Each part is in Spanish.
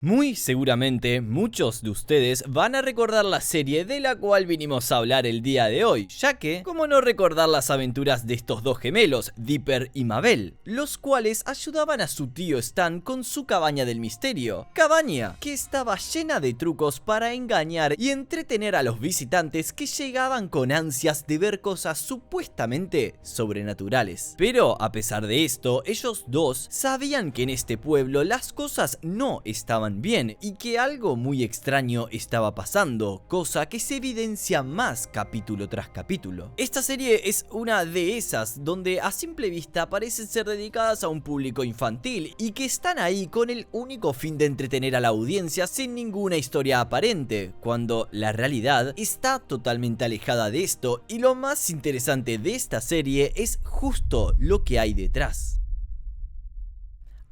Muy seguramente muchos de ustedes van a recordar la serie de la cual vinimos a hablar el día de hoy, ya que, ¿cómo no recordar las aventuras de estos dos gemelos, Dipper y Mabel, los cuales ayudaban a su tío Stan con su cabaña del misterio? Cabaña que estaba llena de trucos para engañar y entretener a los visitantes que llegaban con ansias de ver cosas supuestamente sobrenaturales. Pero a pesar de esto, ellos dos sabían que en este pueblo las cosas no estaban bien y que algo muy extraño estaba pasando, cosa que se evidencia más capítulo tras capítulo. Esta serie es una de esas donde a simple vista parecen ser dedicadas a un público infantil y que están ahí con el único fin de entretener a la audiencia sin ninguna historia aparente, cuando la realidad está totalmente alejada de esto, y lo más interesante de esta serie es justo lo que hay detrás.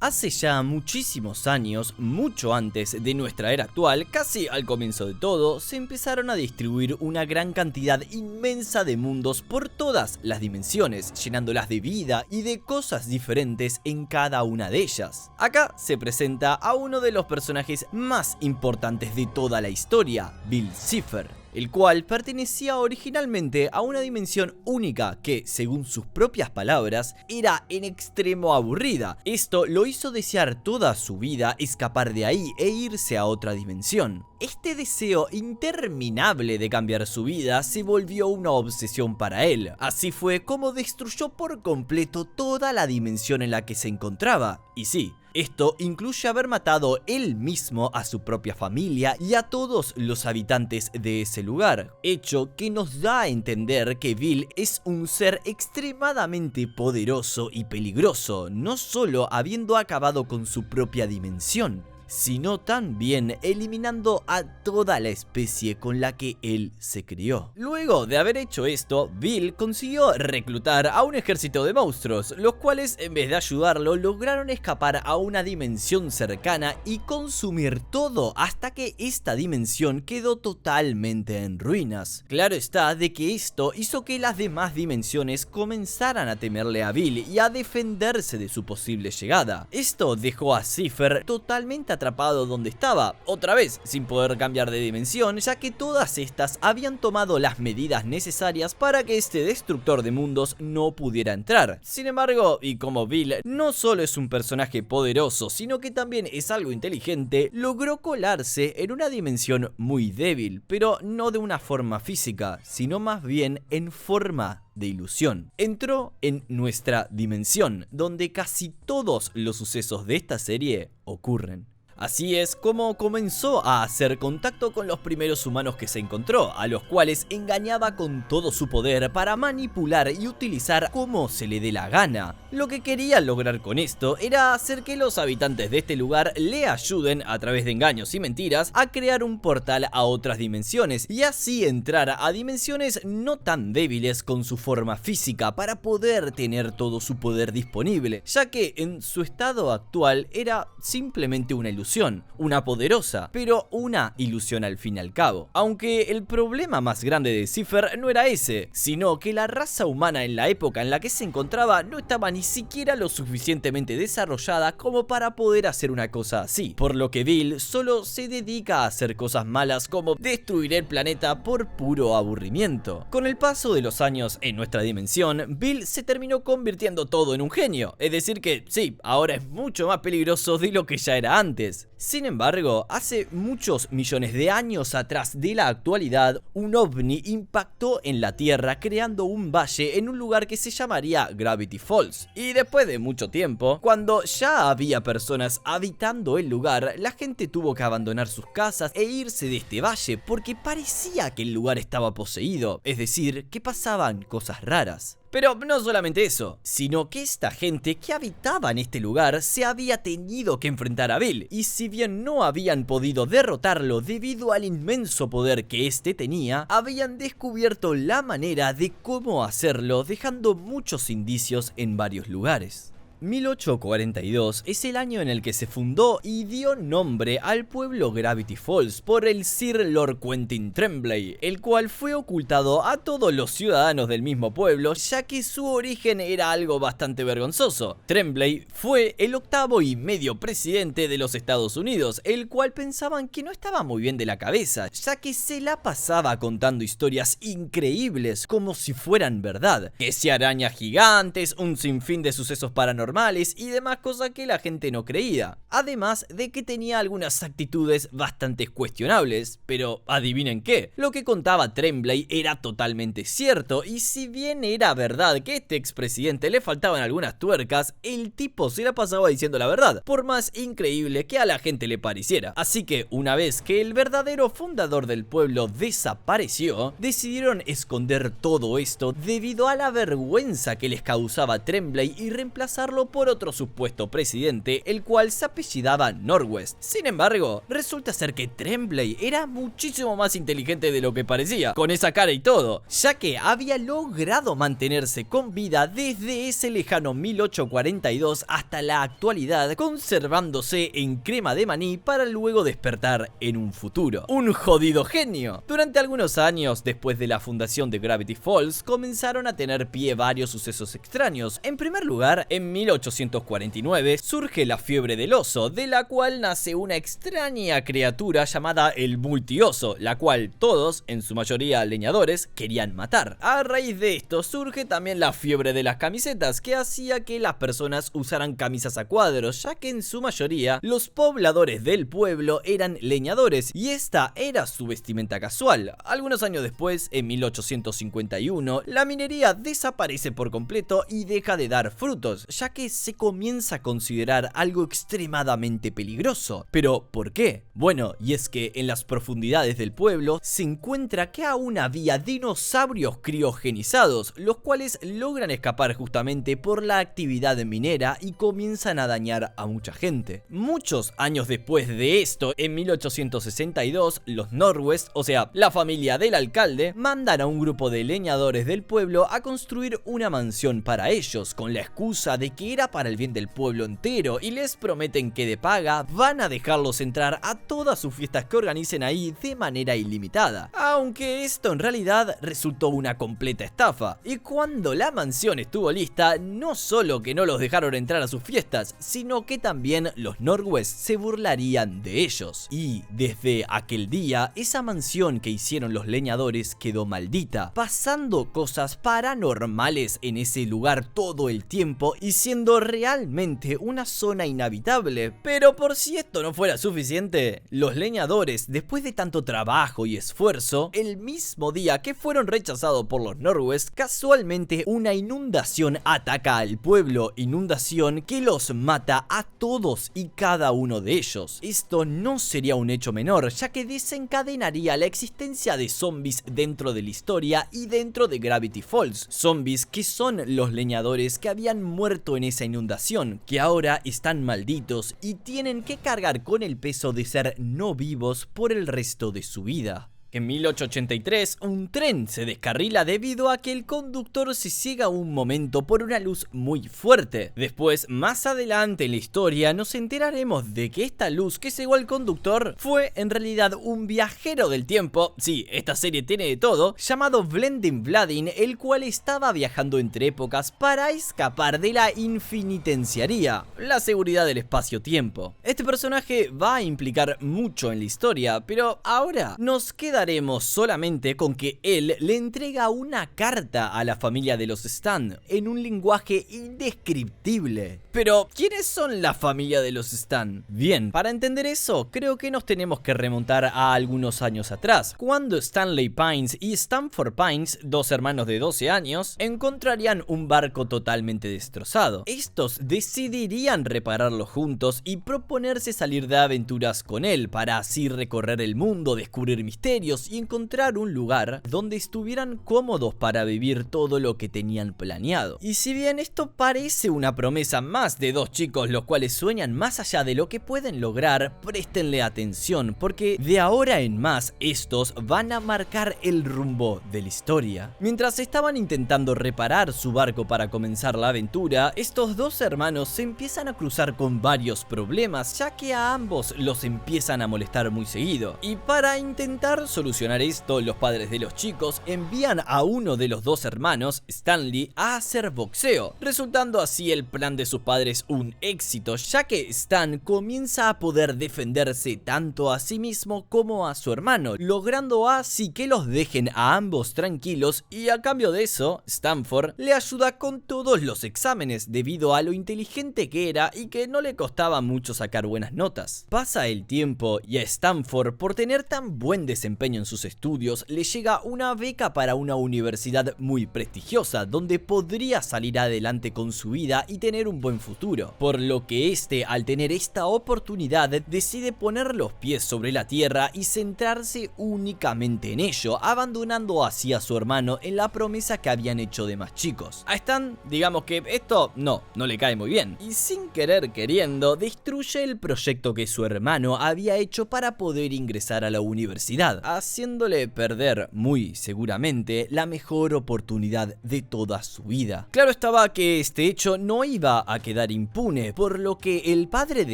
Hace ya muchísimos años, mucho antes de nuestra era actual, casi al comienzo de todo, se empezaron a distribuir una gran cantidad inmensa de mundos por todas las dimensiones, llenándolas de vida y de cosas diferentes en cada una de ellas. Acá se presenta a uno de los personajes más importantes de toda la historia, Bill Cipher, el cual pertenecía originalmente a una dimensión única que, según sus propias palabras, era en extremo aburrida. Esto lo hizo desear toda su vida escapar de ahí e irse a otra dimensión. Este deseo interminable de cambiar su vida se volvió una obsesión para él. Así fue como destruyó por completo toda la dimensión en la que se encontraba. Y sí, esto incluye haber matado él mismo a su propia familia y a todos los habitantes de ese lugar, hecho que nos da a entender que Bill es un ser extremadamente poderoso y peligroso, no solo habiendo acabado con su propia dimensión, sino también eliminando a toda la especie con la que él se crió. Luego de haber hecho esto, Bill consiguió reclutar a un ejército de monstruos, los cuales en vez de ayudarlo lograron escapar a una dimensión cercana y consumir todo hasta que esta dimensión quedó totalmente en ruinas. Claro está de que esto hizo que las demás dimensiones comenzaran a temerle a Bill y a defenderse de su posible llegada. Esto dejó a Cipher totalmente atrapado donde estaba, otra vez sin poder cambiar de dimensión, ya que todas estas habían tomado las medidas necesarias para que este destructor de mundos no pudiera entrar. Sin embargo, y como Bill no solo es un personaje poderoso, sino que también es algo inteligente, logró colarse en una dimensión muy débil, pero no de una forma física, sino más bien en forma de ilusión. Entró en nuestra dimensión, donde casi todos los sucesos de esta serie ocurren. Así es como comenzó a hacer contacto con los primeros humanos que se encontró, a los cuales engañaba con todo su poder para manipular y utilizar como se le dé la gana. Lo que quería lograr con esto era hacer que los habitantes de este lugar le ayuden a través de engaños y mentiras a crear un portal a otras dimensiones y así entrar a dimensiones no tan débiles con su forma física para poder tener todo su poder disponible, ya que en su estado actual era simplemente una ilusión. Una poderosa, pero una ilusión al fin y al cabo. Aunque el problema más grande de Cipher no era ese, sino que la raza humana en la época en la que se encontraba no estaba ni siquiera lo suficientemente desarrollada como para poder hacer una cosa así. Por lo que Bill solo se dedica a hacer cosas malas como destruir el planeta por puro aburrimiento. Con el paso de los años en nuestra dimensión, Bill se terminó convirtiendo todo en un genio. Es decir que sí, ahora es mucho más peligroso de lo que ya era antes. Sin embargo, hace muchos millones de años atrás de la actualidad, un ovni impactó en la Tierra creando un valle en un lugar que se llamaría Gravity Falls. Y después de mucho tiempo, cuando ya había personas habitando el lugar, la gente tuvo que abandonar sus casas e irse de este valle porque parecía que el lugar estaba poseído, es decir, que pasaban cosas raras. Pero no solamente eso, sino que esta gente que habitaba en este lugar se había tenido que enfrentar a Bill, y si bien no habían podido derrotarlo debido al inmenso poder que este tenía, habían descubierto la manera de cómo hacerlo, dejando muchos indicios en varios lugares. 1842 es el año en el que se fundó y dio nombre al pueblo Gravity Falls por el Sir Lord Quentin Tremblay, el cual fue ocultado a todos los ciudadanos del mismo pueblo, ya que su origen era algo bastante vergonzoso. Tremblay fue el octavo y medio presidente de los Estados Unidos, el cual pensaban que no estaba muy bien de la cabeza, ya que se la pasaba contando historias increíbles como si fueran verdad, que si arañas gigantes, un sinfín de sucesos paranormales y demás cosas que la gente no creía, además de que tenía algunas actitudes bastante cuestionables, pero adivinen qué, lo que contaba Tremblay era totalmente cierto, y si bien era verdad que a este expresidente le faltaban algunas tuercas, el tipo se la pasaba diciendo la verdad, por más increíble que a la gente le pareciera. Así que una vez que el verdadero fundador del pueblo desapareció, decidieron esconder todo esto debido a la vergüenza que les causaba Tremblay y reemplazarlo por otro supuesto presidente, el cual se apellidaba Northwest. Sin embargo, resulta ser que Tremblay era muchísimo más inteligente de lo que parecía, con esa cara y todo, ya que había logrado mantenerse con vida desde ese lejano 1842 hasta la actualidad, conservándose en crema de maní para luego despertar en un futuro. Un jodido genio. Durante algunos años después de la fundación de Gravity Falls, comenzaron a tener pie varios sucesos extraños. En primer lugar, en 1849 surge la fiebre del oso, de la cual nace una extraña criatura llamada el multioso, la cual todos, en su mayoría leñadores, querían matar. A raíz de esto surge también la fiebre de las camisetas, que hacía que las personas usaran camisas a cuadros, ya que en su mayoría los pobladores del pueblo eran leñadores y esta era su vestimenta casual. Algunos años después, en 1851, la minería desaparece por completo y deja de dar frutos, ya que se comienza a considerar algo extremadamente peligroso. ¿Pero por qué? Bueno, y es que en las profundidades del pueblo se encuentra que aún había dinosaurios criogenizados, los cuales logran escapar justamente por la actividad minera y comienzan a dañar a mucha gente. Muchos años después de esto, en 1862, los Northwest, o sea, la familia del alcalde, mandan a un grupo de leñadores del pueblo a construir una mansión para ellos, con la excusa de que era para el bien del pueblo entero, y les prometen que de paga van a dejarlos entrar a todas sus fiestas que organicen ahí de manera ilimitada, aunque esto en realidad resultó una completa estafa. Y cuando la mansión estuvo lista, no solo que no los dejaron entrar a sus fiestas, sino que también los Northwest se burlarían de ellos. Y desde aquel día, esa mansión que hicieron los leñadores quedó maldita, pasando cosas paranormales en ese lugar todo el tiempo y siendo realmente una zona inhabitable. Pero por si esto no fuera suficiente, los leñadores, después de tanto trabajo y esfuerzo, el mismo día que fueron rechazados por los Northwest, casualmente una inundación ataca al pueblo, inundación que los mata a todos y cada uno de ellos. Esto no sería un hecho menor, ya que desencadenaría la existencia de zombies dentro de la historia y dentro de Gravity Falls. Zombies que son los leñadores que habían muerto en esa inundación, que ahora están malditos y tienen que cargar con el peso de ser no vivos por el resto de su vida. En 1883, un tren se descarrila debido a que el conductor se ciega un momento por una luz muy fuerte. Después, más adelante en la historia, nos enteraremos de que esta luz que cegó al conductor fue en realidad un viajero del tiempo, sí, esta serie tiene de todo, llamado Blending Vladin, el cual estaba viajando entre épocas para escapar de la infinitenciaría, la seguridad del espacio-tiempo. Este personaje va a implicar mucho en la historia, pero ahora nos queda solamente con que él le entrega una carta a la familia de los Stan en un lenguaje indescriptible. Pero, ¿quiénes son la familia de los Stan? Bien, para entender eso, creo que nos tenemos que remontar a algunos años atrás, cuando Stanley Pines y Stanford Pines, dos hermanos de 12 años, encontrarían un barco totalmente destrozado. Estos decidirían repararlo juntos y proponerse salir de aventuras con él, para así recorrer el mundo, descubrir misterios diarios y encontrar un lugar donde estuvieran cómodos para vivir todo lo que tenían planeado. Y si bien esto parece una promesa más de dos chicos los cuales sueñan más allá de lo que pueden lograr, préstenle atención porque de ahora en más estos van a marcar el rumbo de la historia. Mientras estaban intentando reparar su barco para comenzar la aventura, estos dos hermanos se empiezan a cruzar con varios problemas, ya que a ambos los empiezan a molestar muy seguido. Y para intentar solucionar esto, los padres de los chicos envían a uno de los dos hermanos, Stanley, a hacer boxeo, resultando así el plan de sus padres un éxito, ya que Stan comienza a poder defenderse tanto a sí mismo como a su hermano, logrando así que los dejen a ambos tranquilos, y a cambio de eso, Stanford le ayuda con todos los exámenes debido a lo inteligente que era y que no le costaba mucho sacar buenas notas. Pasa el tiempo y a Stanford, por tener tan buen desempeño en sus estudios, le llega una beca para una universidad muy prestigiosa donde podría salir adelante con su vida y tener un buen futuro, por lo que al tener esta oportunidad decide poner los pies sobre la tierra y centrarse únicamente en ello, abandonando así a su hermano en la promesa que habían hecho de más chicos. A Stan, digamos que esto no le cae muy bien, y sin querer queriendo destruye el proyecto que su hermano había hecho para poder ingresar a la universidad, haciéndole perder muy seguramente la mejor oportunidad de toda su vida. Claro estaba que este hecho no iba a quedar impune, por lo que el padre de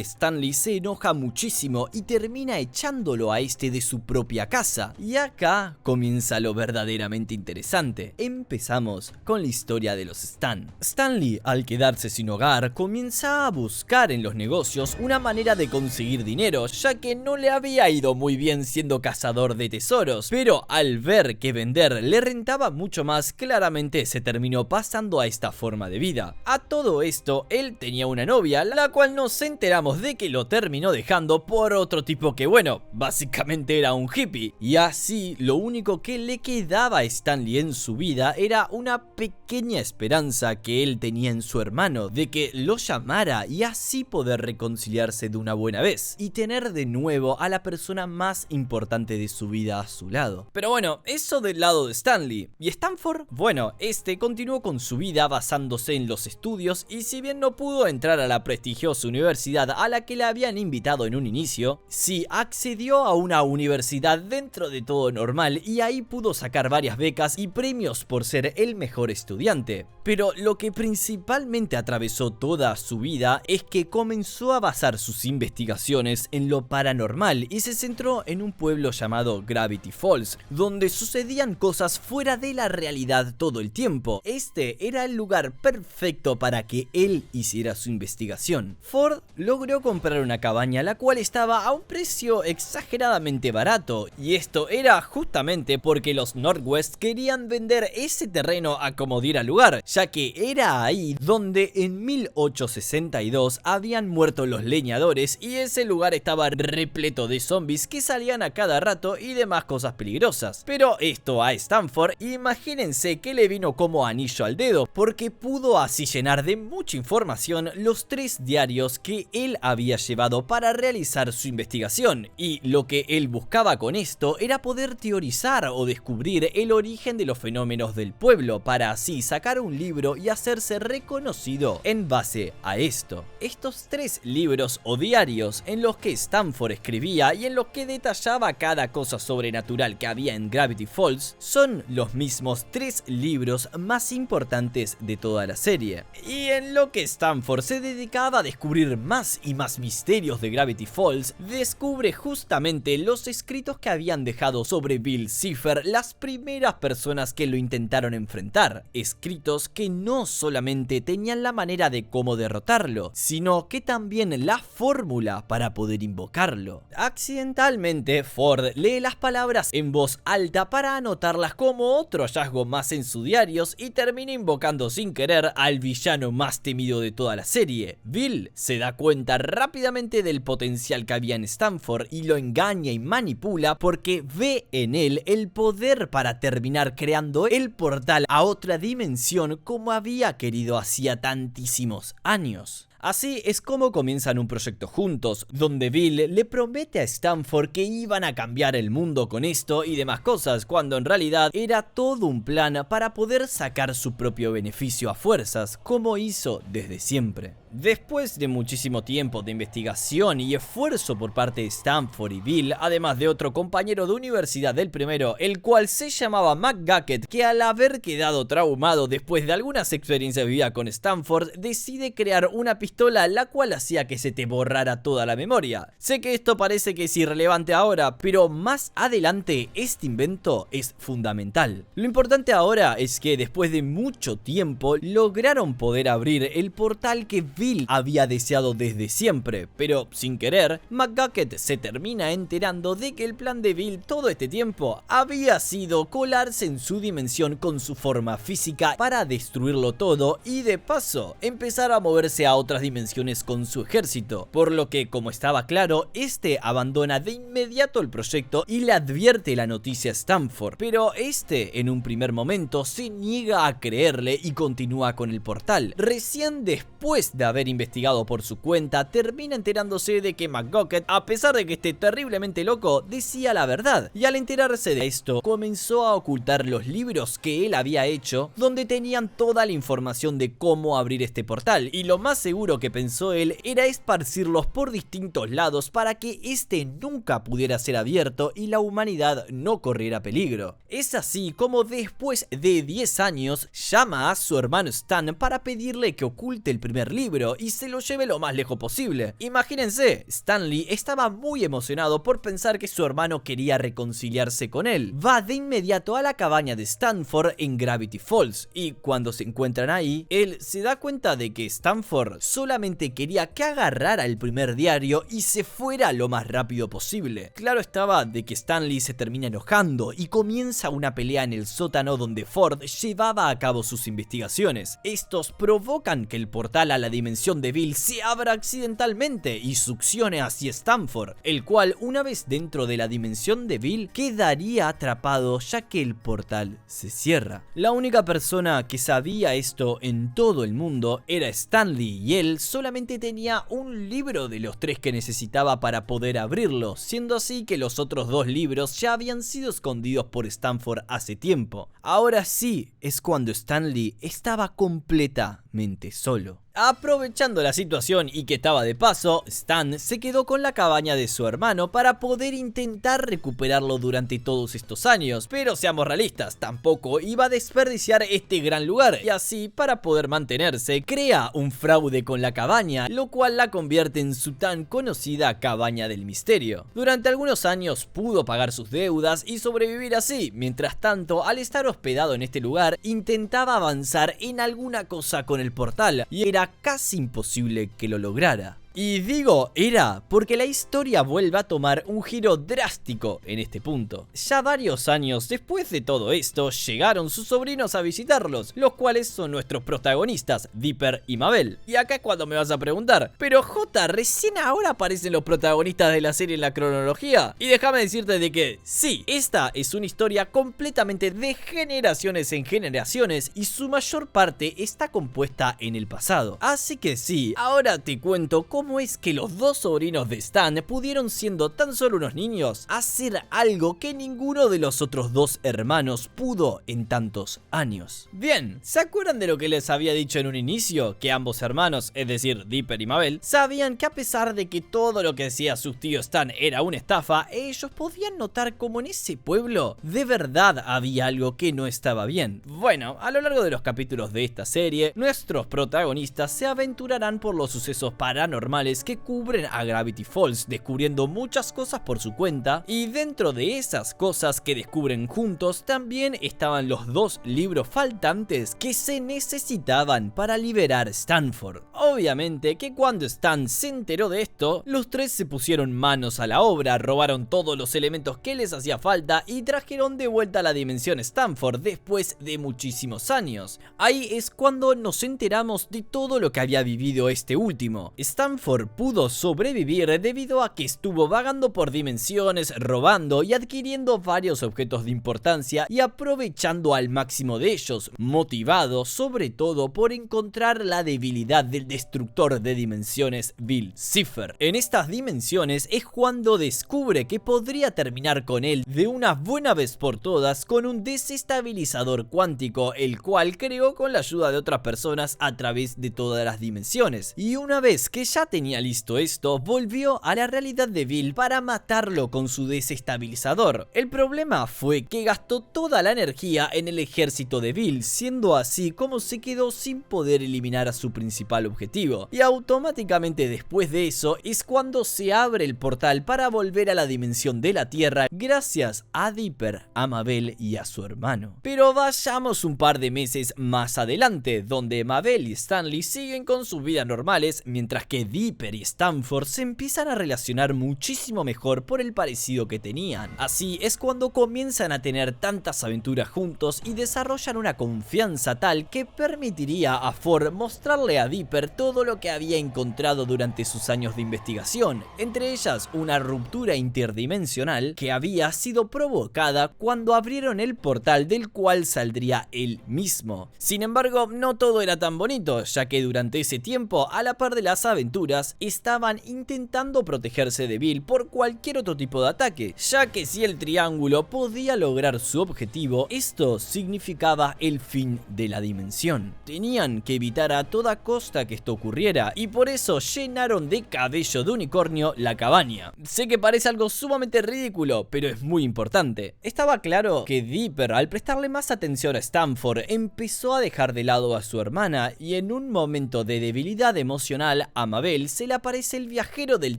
Stanley se enoja muchísimo y termina echándolo a de su propia casa. Y acá comienza lo verdaderamente interesante. Empezamos con la historia de los Stan. Stanley, al quedarse sin hogar, comienza a buscar en los negocios una manera de conseguir dinero, ya que no le había ido muy bien siendo cazador de tesoros, pero al ver que vender le rentaba mucho más, claramente se terminó pasando a esta forma de vida. A todo esto, él tenía una novia, la cual nos enteramos de que lo terminó dejando por otro tipo que, bueno, básicamente era un hippie, y así lo único que le quedaba a Stanley en su vida era una pequeña esperanza que él tenía en su hermano, de que lo llamara y así poder reconciliarse de una buena vez y tener de nuevo a la persona más importante de su vida a su lado. Pero bueno, eso del lado de Stanley. Y Stanford, bueno, continuó con su vida basándose en los estudios, y si bien no pudo entrar a la prestigiosa universidad a la que le habían invitado en un inicio, sí accedió a una universidad dentro de todo normal, y ahí pudo sacar varias becas y premios por ser el mejor estudiante. Pero lo que principalmente atravesó toda su vida es que comenzó a basar sus investigaciones en lo paranormal y se centró en un pueblo llamado Gravity Falls, donde sucedían cosas fuera de la realidad todo el tiempo. Este era el lugar perfecto para que él hiciera su investigación. Ford logró comprar una cabaña la cual estaba a un precio exageradamente barato, y esto era justamente porque los Northwest querían vender ese terreno a como diera lugar, ya que era ahí donde en 1862 habían muerto los leñadores y ese lugar estaba repleto de zombies que salían a cada rato y demás cosas peligrosas. Pero esto a Stanford, imagínense que le vino como anillo al dedo, porque pudo así llenar de mucha información los 3 diarios que él había llevado para realizar su investigación, y lo que él buscaba con esto era poder teorizar o descubrir el origen de los fenómenos del pueblo, para así sacar un libro y hacerse reconocido en base a esto. Estos 3 libros o diarios en los que Stanford escribía y en los que detallaba cada cosa sobrenatural que había en Gravity Falls son los mismos 3 libros más importantes de toda la serie, y en lo que Stanford se dedicaba a descubrir más y más misterios de Gravity Falls, descubre justamente los escritos que habían dejado sobre Bill Cipher las primeras personas que lo intentaron enfrentar, escritos que no solamente tenían la manera de cómo derrotarlo, sino que también la fórmula para poder invocarlo. Accidentalmente, Ford lee las palabras en voz alta para anotarlas como otro hallazgo más en sus diarios y termina invocando sin querer al villano más temido de toda la serie. Bill se da cuenta rápidamente del potencial que había en Stanford y lo engaña y manipula porque ve en él el poder para terminar creando el portal a otra dimensión como había querido hacía tantísimos años. Así es como comienzan un proyecto juntos, donde Bill le promete a Stanford que iban a cambiar el mundo con esto y demás cosas, cuando en realidad era todo un plan para poder sacar su propio beneficio a fuerzas, como hizo desde siempre. Después de muchísimo tiempo de investigación y esfuerzo por parte de Stanford y Bill, además de otro compañero de universidad del primero, el cual se llamaba McGucket, que al haber quedado traumado después de algunas experiencias vividas con Stanford, decide crear una pistola la cual hacía que se te borrara toda la memoria. Sé que esto parece que es irrelevante ahora, pero más adelante este invento es fundamental. Lo importante ahora es que después de mucho tiempo lograron poder abrir el portal que Bill había deseado desde siempre, pero sin querer, McGucket se termina enterando de que el plan de Bill todo este tiempo había sido colarse en su dimensión con su forma física para destruirlo todo y de paso empezar a moverse a otras dimensiones con su ejército, por lo que, como estaba claro, este abandona de inmediato el proyecto y le advierte la noticia a Stanford, pero este en un primer momento se niega a creerle y continúa con el portal. Recién después de haber investigado por su cuenta, termina enterándose de que McGucket, a pesar de que esté terriblemente loco, decía la verdad, y al enterarse de esto, comenzó a ocultar los libros que él había hecho, donde tenían toda la información de cómo abrir este portal, y lo más seguro que pensó él era esparcirlos por distintos lados para que este nunca pudiera ser abierto y la humanidad no corriera peligro. Es así como después de 10 años llama a su hermano Stan para pedirle que oculte el primer libro y se lo lleve lo más lejos posible. Imagínense, Stanley estaba muy emocionado por pensar que su hermano quería reconciliarse con él. Va de inmediato a la cabaña de Stanford en Gravity Falls y cuando se encuentran ahí, él se da cuenta de que Stanford solamente quería que agarrara el primer diario y se fuera lo más rápido posible. Claro estaba de que Stanley se termina enojando y comienza una pelea en el sótano donde Ford llevaba a cabo sus investigaciones. Estos provocan que el portal a la dimensión de Bill se abra accidentalmente y succione hacia Stanford, el cual una vez dentro de la dimensión de Bill quedaría atrapado ya que el portal se cierra. La única persona que sabía esto en todo el mundo era Stanley y él solamente tenía un libro de los 3 que necesitaba para poder abrirlo, siendo así que los otros 2 libros ya habían sido escondidos por Stanford hace tiempo. Ahora sí es cuando Stanley estaba completamente solo. Aprovechando la situación y que estaba de paso, Stan se quedó con la cabaña de su hermano para poder intentar recuperarlo durante todos estos años, pero seamos realistas, tampoco iba a desperdiciar este gran lugar y así, para poder mantenerse, crea un fraude con la cabaña, lo cual la convierte en su tan conocida cabaña del misterio. Durante algunos años pudo pagar sus deudas y sobrevivir así, mientras tanto, al estar hospedado en este lugar, intentaba avanzar en alguna cosa con el portal y era casi imposible que lo lograra. Y digo era porque la historia vuelve a tomar un giro drástico en este punto. Ya varios años después de todo esto, llegaron sus sobrinos a visitarlos, los cuales son nuestros protagonistas, Dipper y Mabel. Y acá es cuando me vas a preguntar, pero J, ¿recién ahora aparecen los protagonistas de la serie en la cronología? Y déjame decirte de que sí, esta es una historia completamente de generaciones en generaciones y su mayor parte está compuesta en el pasado. Así que sí, ahora te cuento cómo es que los 2 sobrinos de Stan pudieron, siendo tan solo unos niños, hacer algo que ninguno de los otros 2 hermanos pudo en tantos años. Bien, ¿se acuerdan de lo que les había dicho en un inicio? Que ambos hermanos, es decir, Dipper y Mabel, sabían que a pesar de que todo lo que decía su tío Stan era una estafa, ellos podían notar como en ese pueblo de verdad había algo que no estaba bien. Bueno, a lo largo de los capítulos de esta serie, nuestros protagonistas se aventurarán por los sucesos paranormales que cubren a Gravity Falls, descubriendo muchas cosas por su cuenta, y dentro de esas cosas que descubren juntos también estaban los 2 libros faltantes que se necesitaban para liberar Stanford. Obviamente que cuando Stan se enteró de esto, los 3 se pusieron manos a la obra, robaron todos los elementos que les hacía falta y trajeron de vuelta a la dimensión Stanford después de muchísimos años. Ahí es cuando nos enteramos de todo lo que había vivido este último. Stanford Stanford pudo sobrevivir debido a que estuvo vagando por dimensiones, robando y adquiriendo varios objetos de importancia y aprovechando al máximo de ellos, motivado sobre todo por encontrar la debilidad del destructor de dimensiones Bill Cipher. En estas dimensiones es cuando descubre que podría terminar con él de una buena vez por todas con un desestabilizador cuántico, el cual creó con la ayuda de otras personas a través de todas las dimensiones. Y una vez que ya tenía listo esto, volvió a la realidad de Bill para matarlo con su desestabilizador. El problema fue que gastó toda la energía en el ejército de Bill, siendo así como se quedó sin poder eliminar a su principal objetivo. Y automáticamente después de eso es cuando se abre el portal para volver a la dimensión de la Tierra gracias a Dipper, a Mabel y a su hermano. Pero vayamos un par de meses más adelante, donde Mabel y Stanley siguen con sus vidas normales, mientras que Dipper y Stanford se empiezan a relacionar muchísimo mejor por el parecido que tenían. Así es cuando comienzan a tener tantas aventuras juntos y desarrollan una confianza tal que permitiría a Ford mostrarle a Dipper todo lo que había encontrado durante sus años de investigación, entre ellas una ruptura interdimensional que había sido provocada cuando abrieron el portal del cual saldría él mismo. Sin embargo, no todo era tan bonito, ya que durante ese tiempo, a la par de las aventuras, estaban intentando protegerse de Bill por cualquier otro tipo de ataque, ya que si el triángulo podía lograr su objetivo, esto significaba el fin de la dimensión. Tenían que evitar a toda costa que esto ocurriera, y por eso llenaron de cabello de unicornio la cabaña. Sé que parece algo sumamente ridículo, pero es muy importante. Estaba claro que Dipper, al prestarle más atención a Stanford, empezó a dejar de lado a su hermana, y en un momento de debilidad emocional a Mabel se le aparece el viajero del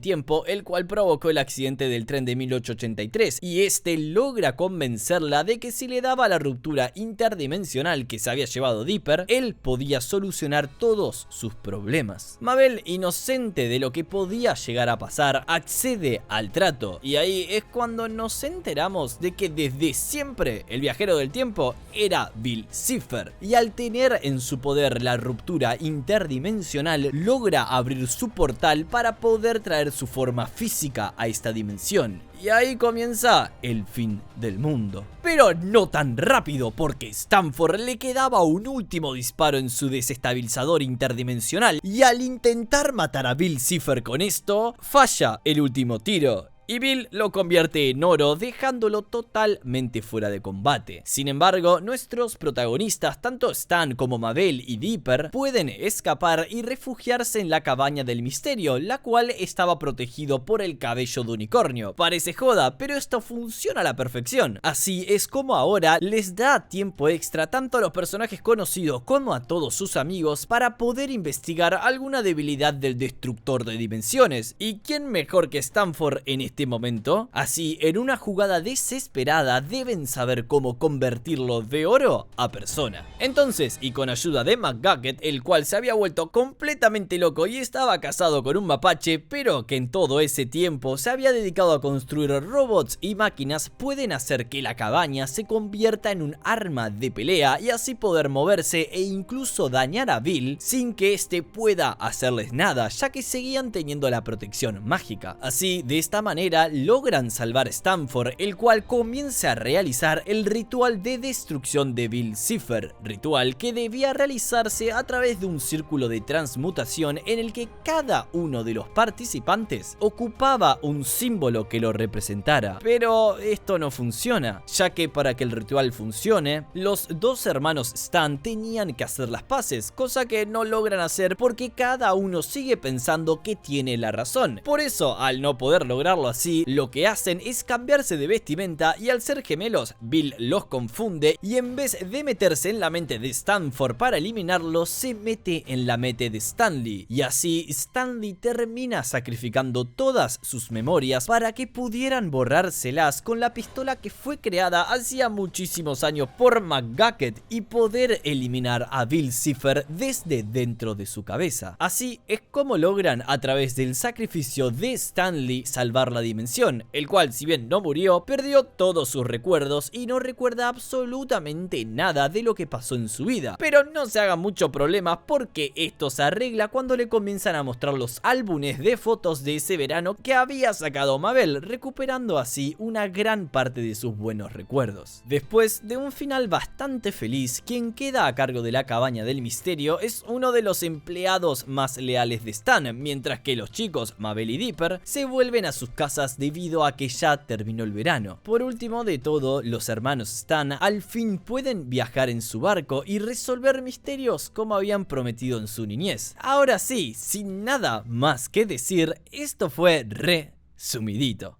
tiempo, el cual provocó el accidente del tren de 1883, y este logra convencerla de que si le daba la ruptura interdimensional que se había llevado Dipper, él podía solucionar todos sus problemas. Mabel, inocente de lo que podía llegar a pasar, accede al trato, y ahí es cuando nos enteramos de que desde siempre el viajero del tiempo era Bill Cipher, y al tener en su poder la ruptura interdimensional, logra abrir su portal para poder traer su forma física a esta dimensión. Y ahí comienza el fin del mundo. Pero no tan rápido, porque Stanford le quedaba un último disparo en su desestabilizador interdimensional, y al intentar matar a Bill Cipher con esto, falla el último tiro. Y Bill lo convierte en oro, dejándolo totalmente fuera de combate. Sin embargo, nuestros protagonistas, tanto Stan como Mabel y Dipper, pueden escapar y refugiarse en la cabaña del misterio, la cual estaba protegido por el cabello de unicornio. Parece joda, pero esto funciona a la perfección. Así es como ahora les da tiempo extra tanto a los personajes conocidos como a todos sus amigos para poder investigar alguna debilidad del destructor de dimensiones. ¿Y quién mejor que Stanford en este momento? Así, en una jugada desesperada, deben saber cómo convertirlo de oro a persona. Entonces, y con ayuda de McGucket, el cual se había vuelto completamente loco y estaba casado con un mapache, pero que en todo ese tiempo se había dedicado a construir robots y máquinas, pueden hacer que la cabaña se convierta en un arma de pelea y así poder moverse e incluso dañar a Bill sin que éste pueda hacerles nada, ya que seguían teniendo la protección mágica. Así, de esta manera, logran salvar a Stanford, el cual comienza a realizar el ritual de destrucción de Bill Cipher, ritual que debía realizarse a través de un círculo de transmutación en el que cada uno de los participantes ocupaba un símbolo que lo representara. Pero esto no funciona, ya que para que el ritual funcione, los dos hermanos Stan tenían que hacer las paces, cosa que no logran hacer porque cada uno sigue pensando que tiene la razón. Por eso, al no poder lograrlo así, lo que hacen es cambiarse de vestimenta, y al ser gemelos, Bill los confunde y en vez de meterse en la mente de Stanford para eliminarlo, se mete en la mente de Stanley, y así Stanley termina sacrificando todas sus memorias para que pudieran borrárselas con la pistola que fue creada hacía muchísimos años por McGucket y poder eliminar a Bill Cipher desde dentro de su cabeza. Así es como logran, a través del sacrificio de Stanley, salvar la dimensión, el cual, si bien no murió, perdió todos sus recuerdos y no recuerda absolutamente nada de lo que pasó en su vida. Pero no se haga mucho problema porque esto se arregla cuando le comienzan a mostrar los álbumes de fotos de ese verano que había sacado Mabel, recuperando así una gran parte de sus buenos recuerdos. Después de un final bastante feliz, quien queda a cargo de la cabaña del misterio es uno de los empleados más leales de Stan, mientras que los chicos, Mabel y Dipper, se vuelven a sus casas debido a que ya terminó el verano. Por último de todo, los hermanos Stan al fin pueden viajar en su barco y resolver misterios como habían prometido en su niñez. Ahora sí, sin nada más que decir, esto fue Resumidito.